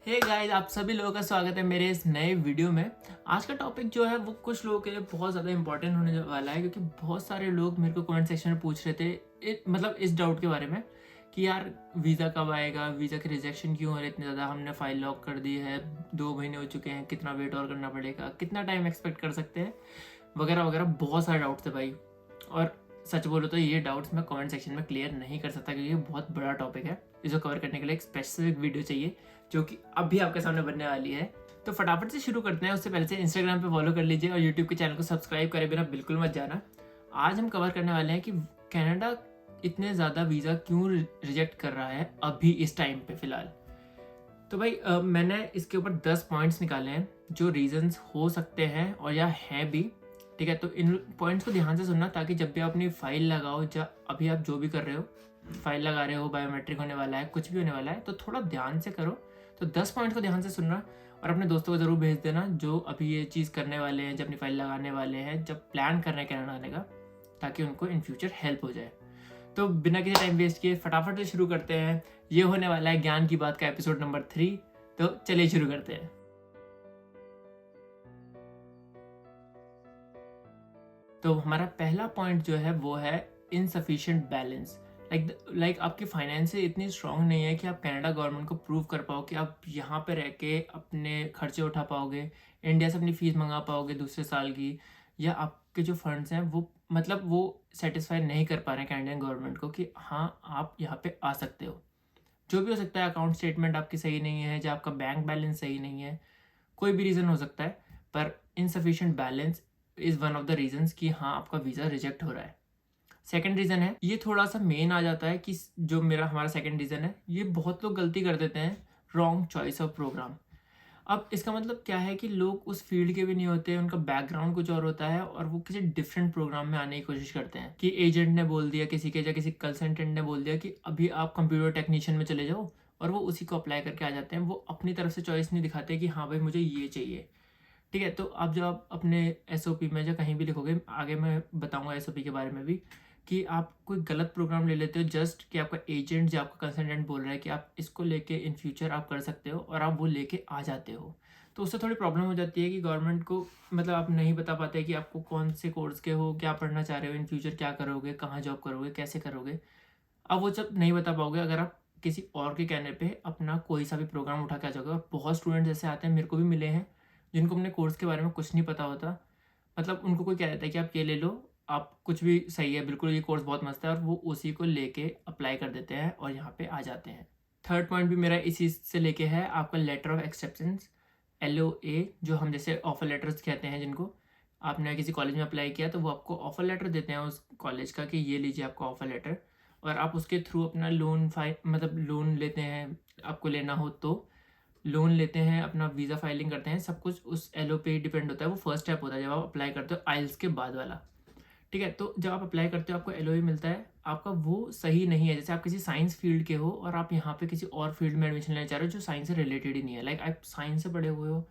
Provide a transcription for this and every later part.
Hey guys, आप सभी लोगों का स्वागत है मेरे इस नए वीडियो में। आज का टॉपिक जो है वो कुछ लोगों के लिए बहुत ज़्यादा इंपॉर्टेंट होने वाला है, क्योंकि बहुत सारे लोग मेरे को कमेंट सेक्शन में पूछ रहे थे मतलब इस डाउट के बारे में कि यार वीज़ा कब आएगा, वीज़ा के रिजेक्शन क्यों हो रहे इतने ज़्यादा, हमने फाइल लॉक कर दी है, 2 महीने हो चुके हैं, कितना वेट और करना पड़ेगा, कितना टाइम एक्सपेक्ट कर सकते हैं, वगैरह वगैरह। बहुत सारे डाउट्स थे भाई। और सच बोलो तो ये डाउट्स मैं कमेंट सेक्शन में क्लियर नहीं कर सकता, क्योंकि ये बहुत बड़ा टॉपिक है। इसको कवर करने के लिए एक स्पेसिफिक वीडियो चाहिए जो कि अभी आपके सामने बनने वाली है। तो फटाफट से शुरू करते हैं। उससे पहले से इंस्टाग्राम पे फॉलो कर लीजिए और यूट्यूब के चैनल को सब्सक्राइब करे बिना बिल्कुल मत जाना। आज हम कवर करने वाले हैं कि कनाडा इतने ज़्यादा वीज़ा क्यों रिजेक्ट कर रहा है अभी इस टाइम पे फ़िलहाल। तो भाई मैंने इसके ऊपर 10 पॉइंट्स निकाले हैं जो रीजंस हो सकते हैं और या हैं भी। ठीक है, तो इन पॉइंट्स को ध्यान से सुनना, ताकि जब भी आप अपनी फाइल लगाओ, या अभी आप जो भी कर रहे हो, फाइल लगा रहे हो, बायोमेट्रिक होने वाला है, कुछ भी होने वाला है, तो थोड़ा ध्यान से करो। तो 10 पॉइंट्स को ध्यान से सुनना और अपने दोस्तों को ज़रूर भेज देना जो अभी ये चीज़ करने वाले हैं, जब अपनी फाइल लगाने वाले हैं, जब प्लान कर रहे हैं कनाडा आने का, ताकि उनको इन फ्यूचर हेल्प हो जाए। तो बिना किसी टाइम वेस्ट किए फटाफट से शुरू करते हैं। ये होने वाला है ज्ञान की बात का एपिसोड नंबर 3। तो चलिए शुरू करते हैं। तो हमारा पहला पॉइंट जो है वो है इनसफिशिएंट बैलेंस। लाइक आपकी फाइनेंसेस इतनी स्ट्रांग नहीं है कि आप कनाडा गवर्नमेंट को प्रूव कर पाओ कि आप यहाँ पे रह के अपने खर्चे उठा पाओगे, इंडिया से अपनी फीस मंगा पाओगे दूसरे साल की, या आपके जो फंड्स हैं वो मतलब वो सेटिस्फाई नहीं कर पा रहे हैं कैनेडियन गवर्नमेंट को कि हाँ आप यहाँ पे आ सकते हो। जो भी हो सकता है, अकाउंट स्टेटमेंट आपकी सही नहीं है, या आपका बैंक बैलेंस सही नहीं है, कोई भी रीज़न हो सकता है, पर insufficient balance is one of the reasons कि हाँ आपका वीज़ा रिजेक्ट हो रहा है। सेकंड रीज़न है, ये थोड़ा सा मेन आ जाता है कि जो हमारा सेकंड रीज़न है, ये बहुत लोग गलती कर देते हैं, रॉन्ग चॉइस ऑफ प्रोग्राम। अब इसका मतलब क्या है कि लोग उस फील्ड के भी नहीं होते, उनका बैकग्राउंड कुछ और होता है, और वो किसी डिफरेंट प्रोग्राम में आने की कोशिश करते हैं कि एजेंट ने बोल दिया किसी के, या किसी कंसल्टेंट ने बोल दिया कि अभी आप कंप्यूटर टेक्नीशियन में चले जाओ, और वो उसी को अप्लाई करके आ जाते हैं। वो अपनी तरफ से चॉइस नहीं दिखाते कि हाँ भाई मुझे ये चाहिए। ठीक है, तो अब जब आप अपने एसओपी में या कहीं भी लिखोगे, आगे मैं बताऊंगा एसओपी के बारे में भी, कि आप कोई गलत प्रोग्राम ले लेते हो जस्ट कि आपका एजेंट या आपका कंसल्टेंट बोल रहा है कि आप इसको लेके इन फ्यूचर आप कर सकते हो, और आप वो लेके आ जाते हो, तो उससे थोड़ी प्रॉब्लम हो जाती है कि गवर्नमेंट को मतलब आप नहीं बता पाते कि आपको कौन से कोर्स के हो, क्या पढ़ना चाह रहे हो, इन फ्यूचर क्या करोगे, कहाँ जॉब करोगे, कैसे करोगे। अब वो जब नहीं बता पाओगे, अगर आप किसी और के कहने पे अपना कोई सा भी प्रोग्राम उठा के आ जाओगे। और बहुत स्टूडेंट्स ऐसे आते हैं, मेरे को भी मिले हैं, जिनको अपने कोर्स के बारे में कुछ नहीं पता होता। मतलब उनको कोई कह देता है कि आप ये ले लो, आप कुछ भी सही है, बिल्कुल ये कोर्स बहुत मस्त है, और वो उसी को लेके अप्लाई कर देते हैं और यहाँ पे आ जाते हैं। थर्ड पॉइंट भी मेरा इसी से लेके है, आपका लेटर ऑफ एक्सेप्टेंस, LOA, जो हम जैसे ऑफर लेटर्स कहते हैं, जिनको आपने किसी कॉलेज में अप्लाई किया तो वो आपको ऑफर लेटर देते हैं उस कॉलेज का कि ये लीजिए आपका ऑफर लेटर, और आप उसके थ्रू अपना लोन मतलब लोन लेते हैं, आपको लेना हो तो लोन लेते हैं, अपना वीज़ा फाइलिंग करते हैं, सब कुछ उस LO पे डिपेंड होता है। वो फर्स्ट स्टेप होता है जब आप अप्लाई करते हो, आइल्स के बाद वाला। ठीक है, तो जब आप अप्लाई करते हो आपको LOA मिलता है, आपका वो सही नहीं है। जैसे आप किसी साइंस फील्ड के हो और आप यहाँ पे किसी और फील्ड में एडमिशन लेना चाह रहे हो जो साइंस से रिलेटेड ही नहीं है, लाइक आप साइंस से पढ़े हुए हो,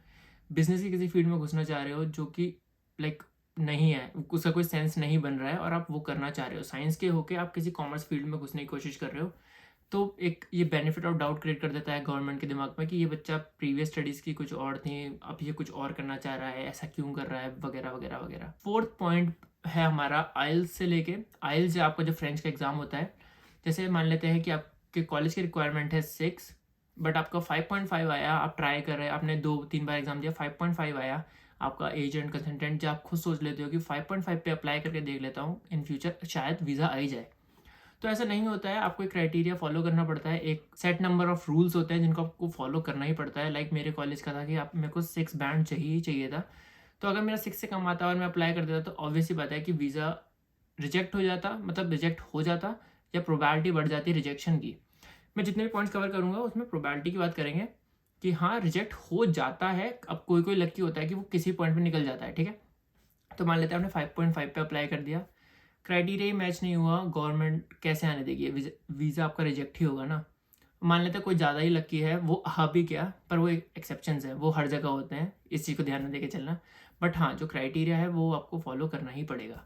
बिजनेस की किसी फील्ड में घुसना चाह रहे हो जो कि लाइक नहीं है, उसका कोई सेंस नहीं बन रहा है, और आप वो करना चाह रहे हो, साइंस के होके आप किसी कॉमर्स फील्ड में घुसने की कोशिश कर रहे हो, तो एक ये बेनिफिट ऑफ डाउट क्रिएट कर देता है गवर्नमेंट के दिमाग में कि ये बच्चा प्रीवियस स्टडीज़ की कुछ और थी, अब ये कुछ और करना चाह रहा है, ऐसा क्यों कर रहा है, वगैरह वगैरह वगैरह। फोर्थ पॉइंट है हमारा आइल्स से लेके। आइल्स आपका जो फ्रेंच का एग्ज़ाम होता है, जैसे मान लेते हैं कि आपके कॉलेज की रिक्वायरमेंट है 6, बट आपका 5.5 आया, आप ट्राई कर रहे हैं, आपने 2-3 बार एग्जाम दिया, 5.5 आया, आपका एजेंट कंसल्टेंट, जब आप खुद सोच लेते हो कि 5.5 पे अप्लाई करके देख लेता हूँ, इन फ्यूचर शायद वीज़ा आ ही जाए। तो ऐसा नहीं होता है, आपको एक क्राइटेरिया फॉलो करना पड़ता है, एक सेट नंबर ऑफ रूल्स होते हैं जिनको आपको फॉलो करना ही पड़ता है। लाइक मेरे कॉलेज का था कि आप मेरे को 6 बैंड चाहिए ही चाहिए था, तो अगर मेरा 6 से कम आता और मैं अप्लाई कर देता तो ऑब्वियस ही बात है कि वीज़ा रिजेक्ट हो जाता, मतलब रिजेक्ट हो जाता, या प्रोबेबिलिटी बढ़ जाती रिजेक्शन की। मैं जितने भी पॉइंट्स कवर करूँगा उसमें प्रोबेबिलिटी की बात करेंगे कि हाँ रिजेक्ट हो जाता है। अब कोई कोई लकी होता है कि वो किसी पॉइंट पे निकल जाता है। ठीक है, तो मान लेते हैं आपने 5.5 पे अप्लाई कर दिया, क्राइटेरिया ही मैच नहीं हुआ, गवर्नमेंट कैसे आने देगी, वीज़ा आपका रिजेक्ट ही होगा ना। मान लेते हैं कोई ज़्यादा ही लकी है, वो आ भी गया, पर वो एक एक्सेप्शंस है, वो हर जगह होते हैं, इस चीज़ को ध्यान में देके चलना। बट हाँ, जो क्राइटेरिया है वो आपको फॉलो करना ही पड़ेगा।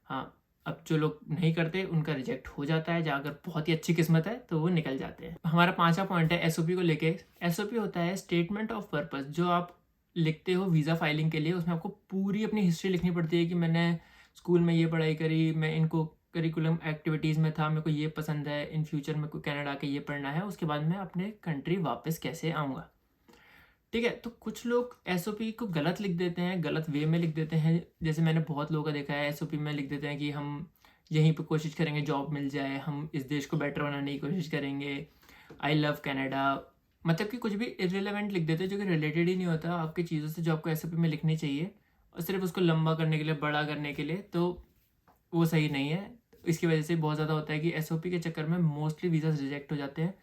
हाँ, अब जो लोग नहीं करते उनका रिजेक्ट हो जाता है, जहाँ अगर बहुत ही अच्छी किस्मत है तो वो निकल जाते हैं। हमारा 5वां पॉइंट है एसओपी को लेके। एसओपी होता है स्टेटमेंट ऑफ पर्पस। जो आप लिखते हो वीज़ा फाइलिंग के लिए, उसमें आपको पूरी अपनी हिस्ट्री लिखनी पड़ती है कि मैंने स्कूल में ये पढ़ाई करी, मैं इनको करिकुलम एक्टिविटीज़ में था, मेरे को ये पसंद है, इन फ्यूचर मेरे को कनाडा के ये पढ़ना है, उसके बाद मैं अपने कंट्री वापस कैसे आऊँगा। ठीक है, तो कुछ लोग एसओपी को गलत लिख देते हैं, गलत वे में लिख देते हैं। जैसे मैंने बहुत लोगों का देखा है, एसओपी में लिख देते हैं कि हम यहीं पे कोशिश करेंगे जॉब मिल जाए, हम इस देश को बेटर बनाने की कोशिश करेंगे, आई लव कनाडा। मतलब कि कुछ भी इर्रेलेवेंट लिख देते हैं जो कि रिलेटेड ही नहीं होता आपकी चीज़ों से जो आपको एसओपी में लिखनी चाहिए, और सिर्फ उसको लंबा करने के लिए, बड़ा करने के लिए, तो वो सही नहीं है। इसकी वजह से बहुत ज़्यादा होता है कि एसओपी के चक्कर में मोस्टली वीज़ास रिजेक्ट हो जाते हैं,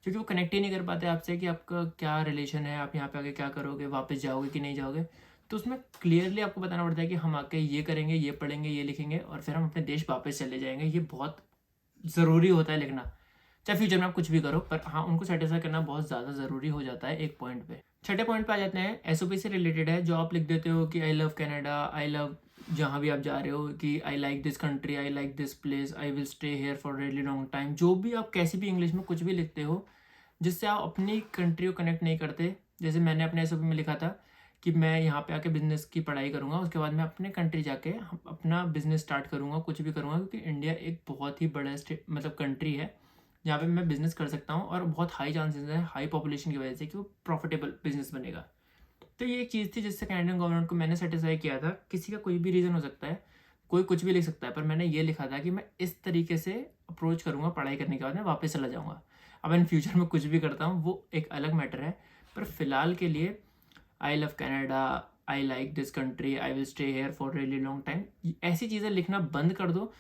क्योंकि वो कनेक्ट ही नहीं कर पाते आपसे कि आपका क्या रिलेशन है, आप यहाँ पे आके क्या करोगे, वापस जाओगे कि नहीं जाओगे। तो उसमें क्लियरली आपको बताना पड़ता है कि हम आके ये करेंगे, ये पढ़ेंगे, ये लिखेंगे, और फिर हम अपने देश वापस चले जाएंगे। ये बहुत ज़रूरी होता है लिखना, चाहे फ्यूचर में आप कुछ भी करो, पर हाँ, उनको सेटिस्फाई करना बहुत ज़्यादा ज़रूरी हो जाता है एक पॉइंट पे। छठे पॉइंट पे आ जाते हैं, एसओपी से रिलेटेड है, जो आप लिख देते हो कि I love Canada, I love जहाँ भी आप जा रहे हो, कि I like this country, I like this place, I will stay here for really long time. जो भी आप कैसी भी इंग्लिश में कुछ भी लिखते हो जिससे आप अपनी कंट्री को कनेक्ट नहीं करते। जैसे मैंने अपने एसओपी में लिखा था कि मैं यहाँ पे आके बिजनेस की पढ़ाई करूँगा, उसके बाद मैं अपने कंट्री जाके अपना बिजनेस स्टार्ट करूँगा, कुछ भी करूँगा, क्योंकि इंडिया एक बहुत ही बड़ा स्टेट मतलब कंट्री है जहाँ पे मैं बिजनेस कर सकता हूँ, और बहुत हाई चांसेस है हाई पॉपुलेशन की वजह से कि वो प्रॉफिटेबल बिजनेस बनेगा। तो ये एक चीज़ थी जिससे कैनेडियन गवर्नमेंट को मैंने सेटिस्फाई किया था। किसी का कोई भी रीज़न हो सकता है, कोई कुछ भी लिख सकता है, पर मैंने ये लिखा था कि मैं इस तरीके से अप्रोच करूँगा, पढ़ाई करने के बाद मैं वापस चला जाऊँगा। अब इन फ्यूचर में कुछ भी करता हूँ वो एक अलग मैटर है, पर फिलहाल के लिए I love Canada, I like this country, I will stay here for really long time, ऐसी चीज़ें लिखना बंद कर दो,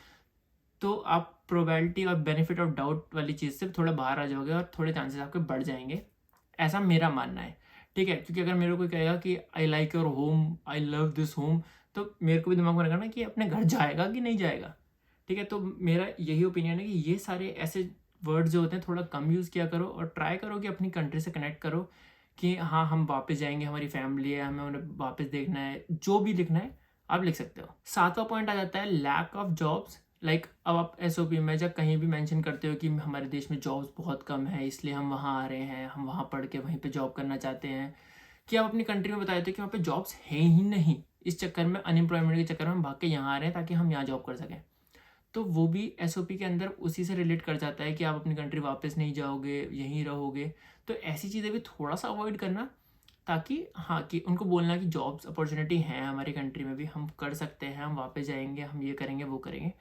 तो आप प्रोबेबिलिटी और बेनिफिट ऑफ डाउट वाली चीज़ से थोड़ा बाहर आ जाओगे और थोड़े चांसेस आपके बढ़ जाएंगे। ऐसा मेरा मानना है। ठीक है, क्योंकि अगर मेरे को कोई कहेगा कि I like your home, I love this home, तो मेरे को भी दिमाग में रहेगा ना कि अपने घर जाएगा कि नहीं जाएगा। ठीक है, तो मेरा यही ओपिनियन है कि ये सारे ऐसे वर्ड्स जो होते हैं थोड़ा कम यूज़ किया करो, और ट्राई करो कि अपनी कंट्री से कनेक्ट करो कि हाँ, हम वापस जाएंगे, हमारी फैमिली है, हमें उन्हें वापस देखना है, जो भी लिखना है आप लिख सकते हो। 7वां पॉइंट आ जाता है लैक ऑफ जॉब्स। लाइक अब आप एसओपी में जब कहीं भी मेंशन करते हो कि हमारे देश में जॉब्स बहुत कम है, इसलिए हम वहाँ आ रहे हैं, हम वहाँ पढ़ के वहीं पे जॉब करना चाहते हैं, कि आप अपनी कंट्री में बता देते हो कि वहाँ पे जॉब्स हैं ही नहीं, इस चक्कर में अनएम्प्लॉयमेंट के चक्कर में हम भाग के यहाँ आ रहे हैं ताकि हम यहाँ जॉब कर सकें। तो वो भी एसओपी के अंदर उसी से रिलेट कर जाता है कि आप अपनी कंट्री वापस नहीं जाओगे, यहीं रहोगे। तो ऐसी चीज़ें भी थोड़ा सा अवॉइड करना, ताकि हाँ, कि उनको बोलना कि जॉब्स अपॉर्चुनिटी हैं हमारी कंट्री में भी, हम कर सकते हैं, हम वापस जाएंगे, हम ये करेंगे, वो करेंगे।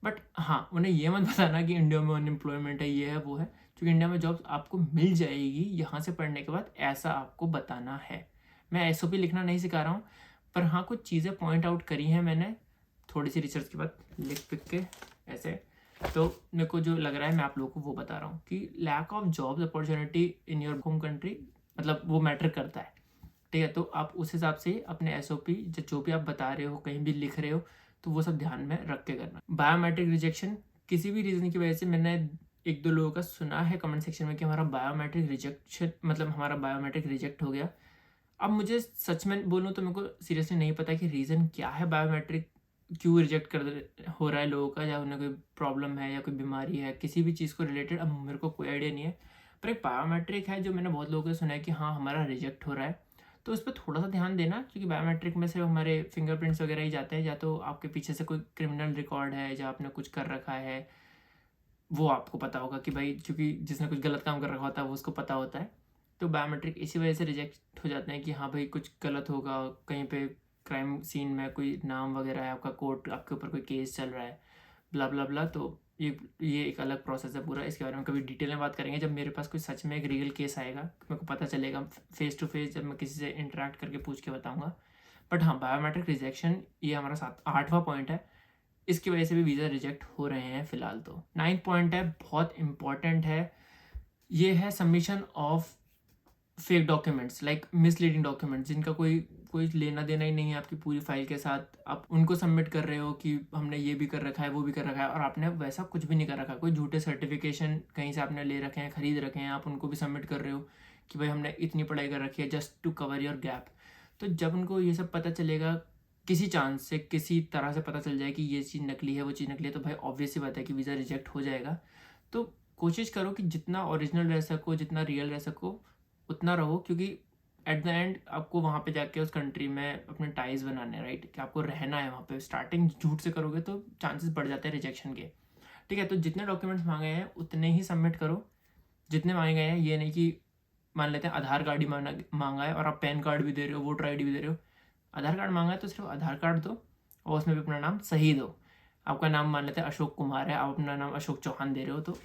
बट हाँ, उन्हें ये मत बताना कि इंडिया में अनएम्प्लॉयमेंट है, ये है, वो है, क्योंकि इंडिया में जॉब्स आपको मिल जाएगी यहाँ से पढ़ने के बाद, ऐसा आपको बताना है। मैं एसओपी लिखना नहीं सिखा रहा हूँ, पर हाँ, कुछ चीज़ें पॉइंट आउट करी हैं मैंने थोड़ी सी रिसर्च के बाद लिख पिक के ऐसे। तो मेरे को जो लग रहा है मैं आप लोगों को वो बता रहा हूँ कि lack of jobs opportunity in your home country, मतलब वो मैटर करता है। ठीक है, तो आप उस हिसाब से अपने एसओपी जो भी आप बता रहे हो, कहीं भी लिख रहे हो, तो वो सब ध्यान में रख के करना। बायोमेट्रिक रिजेक्शन, किसी भी रीज़न की वजह से मैंने एक दो लोगों का सुना है कमेंट सेक्शन में कि हमारा बायोमेट्रिक रिजेक्शन, मतलब हमारा बायोमेट्रिक रिजेक्ट हो गया। अब मुझे सच में बोलूँ तो मेरे को सीरियसली नहीं पता कि रीज़न क्या है, बायोमेट्रिक क्यों रिजेक्ट हो रहा है लोगों का, या उन्हें कोई प्रॉब्लम है या कोई बीमारी है, किसी भी चीज़ को रिलेटेड अब मेरे को कोई आइडिया नहीं है। पर एक बायोमेट्रिक है जो मैंने बहुत लोगों से सुना है कि हाँ, हमारा रिजेक्ट हो रहा है। तो उस पर थोड़ा सा ध्यान देना, क्योंकि बायोमेट्रिक में सिर्फ हमारे फिंगरप्रिंट्स वगैरह ही जाते हैं, या तो आपके पीछे से कोई क्रिमिनल रिकॉर्ड है, या आपने कुछ कर रखा है, वो आपको पता होगा कि भाई, क्योंकि जिसने कुछ गलत काम कर रखा होता है वो उसको पता होता है। तो बायोमेट्रिक इसी वजह से रिजेक्ट हो जाते हैं कि हाँ भाई, कुछ गलत होगा कहीं पे, क्राइम सीन में कोई नाम वगैरह है आपका, कोर्ट आपके ऊपर कोई केस चल रहा है, ब्ला ब्ला ब्ला। तो ये एक अलग प्रोसेस है पूरा, इसके बारे में कभी डिटेल में बात करेंगे जब मेरे पास कोई सच में एक रियल केस आएगा, मेरे को पता चलेगा फेस टू फेस, जब मैं किसी से इंटरेक्ट करके पूछ के बताऊँगा। बट हाँ, बायोमेट्रिक रिजेक्शन ये हमारा 8वां पॉइंट है, इसकी वजह से भी वीज़ा रिजेक्ट हो रहे हैं फ़िलहाल। तो 9th पॉइंट है, बहुत इंपॉर्टेंट है, ये है submission of fake documents, like misleading documents, जिनका कोई कोई लेना देना ही नहीं है आपकी पूरी फाइल के साथ। आप उनको सबमिट कर रहे हो कि हमने ये भी कर रखा है, वो भी कर रखा है, और आपने वैसा कुछ भी नहीं कर रखा। कोई झूठे सर्टिफिकेशन कहीं से आपने ले रखे हैं, खरीद रखे हैं, आप उनको भी सबमिट कर रहे हो कि भाई हमने इतनी पढ़ाई कर रखी है, just to cover your gap. तो जब उनको ये सब पता चलेगा किसी चांस से किसी तरह से पता चल जाए कि ये चीज़ नकली है, वो चीज़ नकली है, तो भाई ऑब्वियस सी बात है कि वीज़ा रिजेक्ट हो जाएगा। तो कोशिश करो कि जितना ओरिजिनल रह सको, जितना रियल रह सको, उतना रहो, क्योंकि एट द एंड आपको वहाँ पे जाके उस कंट्री में अपने टाइज़ बनाने हैं, राइट? कि आपको रहना है वहाँ पे। स्टार्टिंग झूठ से करोगे तो चांसेस बढ़ जाते हैं रिजेक्शन के, ठीक है? तो जितने डॉक्यूमेंट्स माँगे हैं उतने ही सबमिट करो, जितने माँगे गए हैं। ये नहीं कि मान लेते हैं आधार कार्ड ही माँगा है और आप पैन कार्ड भी दे रहे हो, वोटर आईडी भी दे रहे हो। आधार कार्ड माँगा है तो सिर्फ आधार कार्ड दो और उसमें भी अपना नाम सही दो। आपका नाम मान लेते हैं अशोक कुमार है, आप अपना नाम अशोक चौहान दे रहे हो, तो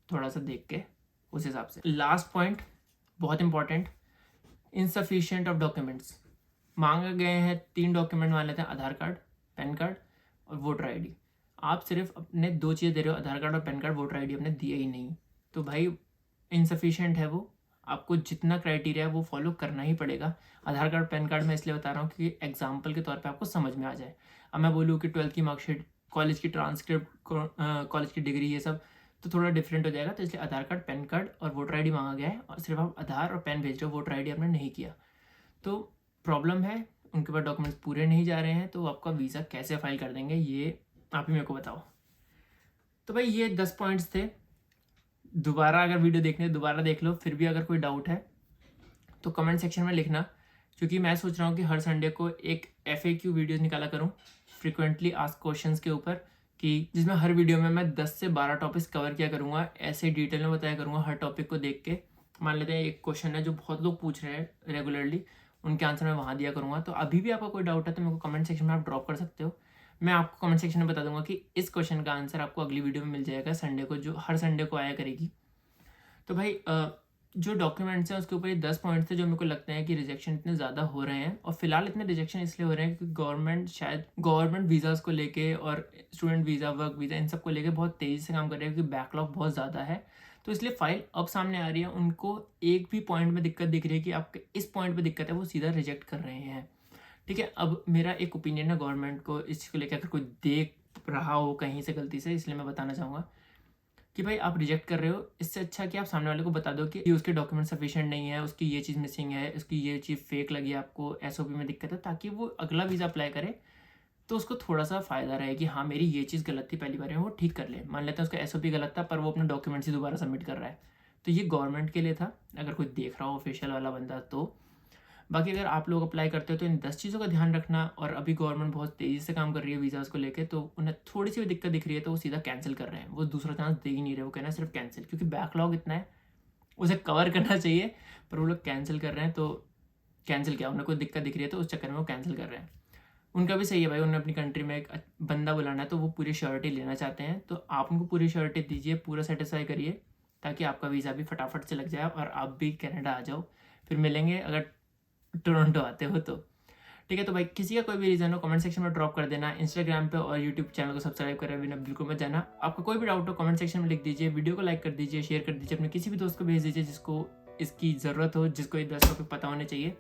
थोड़ा सा देख के उस हिसाब से। लास्ट पॉइंट बहुत इंपॉर्टेंट, इनसफिशिएंट ऑफ डॉक्यूमेंट्स। मांगे गए हैं 3 डॉक्यूमेंट मान लेते हैं, आधार कार्ड, पैन कार्ड और वोटर आईडी। आप सिर्फ अपने 2 चीज़ें दे रहे हो, आधार कार्ड और पैन कार्ड, वोटर आईडी अपने दिए ही नहीं, तो भाई इनसफिशिएंट है वो। आपको जितना क्राइटेरिया है वो फॉलो करना ही पड़ेगा। आधार कार्ड पैन कार्ड मैं इसलिए बता रहा हूँ कि एग्जाम्पल के तौर पे आपको समझ में आ जाए। अब मैं बोलूँ कि 12th की मार्कशीट, कॉलेज की ट्रांसक्रिप्ट, कॉलेज की डिग्री, ये सब तो थोड़ा डिफरेंट हो जाएगा। तो इसलिए आधार कार्ड, पैन कार्ड और वोटर आईडी मांगा गया है, और सिर्फ आप आधार और पैन भेज रहे हो, वोटर आईडी आपने नहीं किया, तो प्रॉब्लम है। उनके पास डॉक्यूमेंट्स पूरे नहीं जा रहे हैं, तो आपका वीज़ा कैसे फाइल कर देंगे, ये आप ही मेरे को बताओ। तो भाई ये 10 पॉइंट्स थे। दोबारा अगर वीडियो देखने दोबारा देख लो, फिर भी अगर कोई डाउट है तो कमेंट सेक्शन में लिखना, क्योंकि मैं सोच रहा हूँ कि हर संडे को एक FAQ वीडियो निकाला करूँ फ्रिक्वेंटली आस्क्ड क्वेश्चंस के ऊपर, कि जिसमें हर वीडियो में मैं 10 से 12 टॉपिक्स कवर किया करूँगा, ऐसे डिटेल में बताया करूँगा हर टॉपिक को देख के। मान लेते हैं एक क्वेश्चन है जो बहुत लोग पूछ रहे हैं रेगुलरली, उनके आंसर मैं वहाँ दिया करूँगा। तो अभी भी आपका कोई डाउट है तो मेरे को कमेंट सेक्शन में आप ड्रॉप कर सकते हो। मैं आपको कमेंट सेक्शन में बता दूंगा कि इस क्वेश्चन का आंसर आपको अगली वीडियो में मिल जाएगा संडे को, जो हर संडे को आया करेगी। तो भाई जो डॉक्यूमेंट्स हैं उसके ऊपर ये 10 पॉइंट्स थे जो मेरे को लगते हैं कि रिजेक्शन इतने ज़्यादा हो रहे हैं। और फिलहाल इतने रिजेक्शन इसलिए हो रहे हैं क्योंकि गवर्नमेंट शायद गवर्नमेंट वीज़ाज़ को लेके और स्टूडेंट वीज़ा, वर्क वीज़ा, इन सब को लेके बहुत तेज़ी से काम कर रहे हैं, क्योंकि बैकलॉग बहुत ज़्यादा है। तो इसलिए फाइल अब सामने आ रही है, उनको एक भी पॉइंट में दिक्कत दिख रही है कि आपके इस पॉइंट पर दिक्कत है, वो सीधा रिजेक्ट कर रहे हैं, ठीक है? अब मेरा एक ओपिनियन है गवर्नमेंट को इसको लेकर, अगर कोई देख रहा हो कहीं से गलती से, इसलिए मैं बताना चाहूँगा कि भाई आप रिजेक्ट कर रहे हो, इससे अच्छा कि आप सामने वाले को बता दो कि उसके डॉक्यूमेंट सफिशिएंट नहीं है, उसकी ये चीज़ मिसिंग है, उसकी ये चीज़ फेक लगी, आपको SOP में दिक्कत है, ताकि वो अगला वीज़ा अप्लाई करे तो उसको थोड़ा सा फ़ायदा रहे कि हाँ मेरी ये चीज़ गलत थी पहली बार में, वो ठीक कर ले। मान लेते हैं उसका SOP गलत था पर वो अपने डॉक्यूमेंट्स ही दोबारा सबमिट कर रहा है, तो ये गवर्नमेंट के लिए था, अगर कोई देख रहा हो ऑफिशियल वाला बंदा तो। बाकी अगर आप लोग अप्लाई करते हो तो इन 10 चीज़ों का ध्यान रखना। और अभी गवर्नमेंट बहुत तेज़ी से काम कर रही है वीज़ाज़ को लेके, तो उन्हें थोड़ी सी भी दिक्कत दिख रही है तो वो सीधा कैंसिल कर रहे हैं, वो दूसरा चांस दे ही नहीं रहे, वो कहना है सिर्फ कैंसिल, क्योंकि बैकलॉग इतना है उसे कवर करना चाहिए, पर वो लोग कैंसिल कर रहे हैं। तो कैंसिल क्या, उन्हें कोई दिक्कत दिख रही है तो उस चक्कर में वो कैंसिल कर रहे हैं। उनका भी सही है भाई, उन्हें अपनी कंट्री में एक बंदा बुलाना है तो वो पूरी श्योरिटी लेना चाहते हैं, तो आप उनको पूरी श्योरिटी दीजिए, पूरा सेटिस्फाई करिए, ताकि आपका वीज़ा भी फटाफट से लग जाए और आप भी कनाडा आ जाओ। फिर मिलेंगे अगर टोरंटो आते हो तो, ठीक है? तो भाई किसी का कोई भी रीज़न हो कमेंट सेक्शन में ड्रॉप कर देना। इंस्टाग्राम पे और यूट्यूब चैनल को सब्सक्राइब करे बिना बिल्कुल मत जाना। आपका कोई भी डाउट हो कमेंट सेक्शन में लिख दीजिए, वीडियो को लाइक कर दीजिए, शेयर कर दीजिए, अपने किसी भी दोस्त को भेज दीजिए जिसको इसकी ज़रूरत हो, जिसको ये 10 टॉपिक पता होने चाहिए।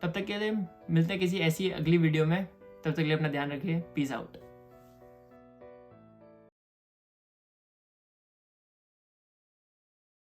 तब तक के लिए मिलते हैं किसी ऐसी अगली वीडियो में, तब तक के लिए अपना ध्यान रखिए, पीस आउट।